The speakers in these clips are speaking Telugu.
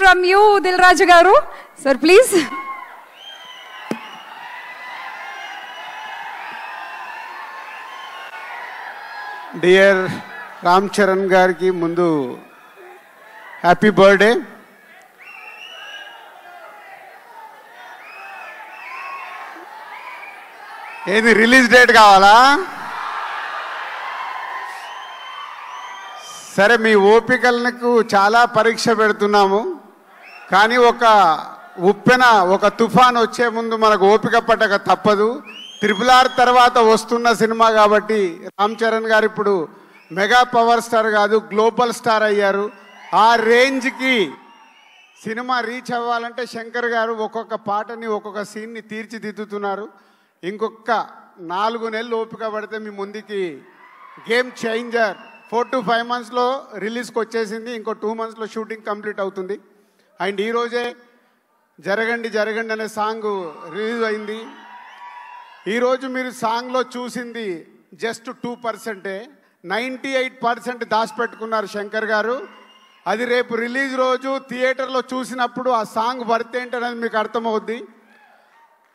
From you, Dil Raju garu. Sir, please. Dear Ram Charan gariki mundu happy birthday. ఏది రిలీజ్ డేట్ కావాలా? సరే, మీ ఓపికలకు చాలా పరీక్ష పెడుతున్నాము. కానీ ఒక ఉప్పెన, ఒక తుఫాన్ వచ్చే ముందు మనకు ఓపిక పట్టక తప్పదు. RRR తర్వాత వస్తున్న సినిమా కాబట్టి రామ్ చరణ్ గారు ఇప్పుడు మెగా పవర్ స్టార్ కాదు, గ్లోబల్ స్టార్ అయ్యారు. ఆ రేంజ్కి సినిమా రీచ్ అవ్వాలంటే శంకర్ గారు ఒక్కొక్క పాటని, ఒక్కొక్క సీన్ని తీర్చిదిద్దుతున్నారు. ఇంకొక 4 నెలలు ఓపిక పడితే మీ ముందుకి గేమ్ చేంజర్ 4 to 5 monthsలో రిలీజ్కి వచ్చేసింది. ఇంకో 2 monthsలో షూటింగ్ కంప్లీట్ అవుతుంది. అండ్ ఈరోజే జరగండి జరగండి అనే సాంగ్ రిలీజ్ అయింది. ఈరోజు మీరు సాంగ్లో చూసింది జస్ట్ 2%. 98% దాచిపెట్టుకున్నారు శంకర్ గారు. అది రేపు రిలీజ్ రోజు థియేటర్లో చూసినప్పుడు ఆ సాంగ్ వర్త్ ఏంటనేది మీకు అర్థమవుద్ది.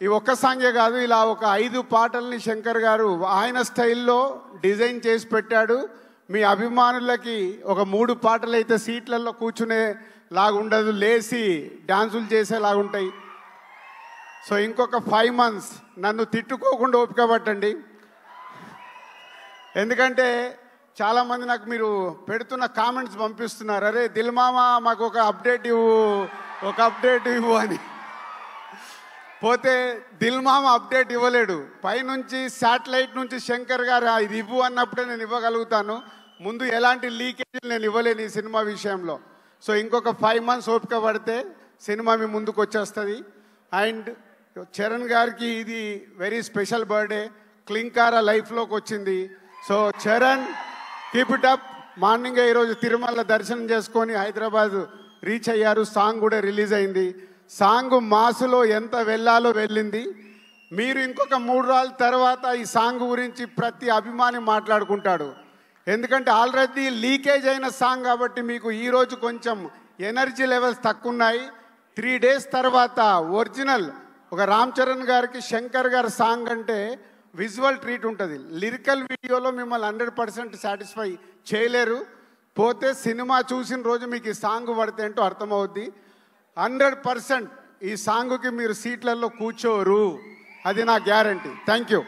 ఈ ఒక్క సాంగే కాదు, ఇలా ఒక 5 పాటల్ని శంకర్ గారు ఆయన స్టైల్లో డిజైన్ చేసి పెట్టాడు. మీ అభిమానులకి ఒక 3 పాటలు అయితే సీట్లలో కూర్చునే లాగుండదు, లేచి డాన్సులు చేసేలాగుంటాయి. సో ఇంకొక 5 months నన్ను తిట్టుకోకుండా ఓపిక పట్టండి. ఎందుకంటే చాలామంది నాకు మీరు పెడుతున్న కామెంట్స్ పంపిస్తున్నారు, అరే దిల్ మామ మాకు ఒక అప్డేట్ ఇవ్వు అని. పోతే దిల్ మామ అప్డేట్ ఇవ్వలేడు. పైనుంచి శాటిలైట్ నుంచి శంకర్ గారు ఇది ఇవ్వు అన్నప్పుడే నేను ఇవ్వగలుగుతాను. ముందు ఎలాంటి లీకేజీలు నేను ఇవ్వలేను ఈ సినిమా విషయంలో. సో ఇంకొక 5 months ఓపిక పడితే సినిమా మీ ముందుకు వచ్చేస్తుంది. అండ్ చరణ్ గారికి ఇది వెరీ స్పెషల్ బర్త్డే. క్లింకారా లైఫ్లోకి వచ్చింది. So Charan, keep it up. మార్నింగే ఈరోజు తిరుమల దర్శనం చేసుకొని హైదరాబాద్ రీచ్ అయ్యారు. సాంగ్ కూడా రిలీజ్ అయింది. సాంగ్ మాసులో ఎంత వెళ్ళాలో వెళ్ళింది. మీరు ఇంకొక 3 రోజుల తర్వాత ఈ సాంగ్ గురించి ప్రతి అభిమాని మాట్లాడుకుంటాడు. ఎందుకంటే ఆల్రెడీ లీకేజ్ అయిన సాంగ్ కాబట్టి మీకు ఈరోజు కొంచెం ఎనర్జీ లెవెల్స్ తక్కువ ఉన్నాయి. 3 days తర్వాత ఒరిజినల్ ఒక రామ్ చరణ్ గారికి శంకర్ గారి సాంగ్ అంటే విజువల్ ట్రీట్ ఉంటుంది. లిరికల్ వీడియోలో మిమ్మల్ని 100% సాటిస్ఫై చేయలేరు. పోతే సినిమా చూసిన రోజు మీకు ఈ సాంగ్ పడితే ఏంటో అర్థమవుద్ది. 100% ఈ సాంగ్కి మీరు సీట్లలో కూర్చోరు, అది నా గ్యారంటీ. Thank you.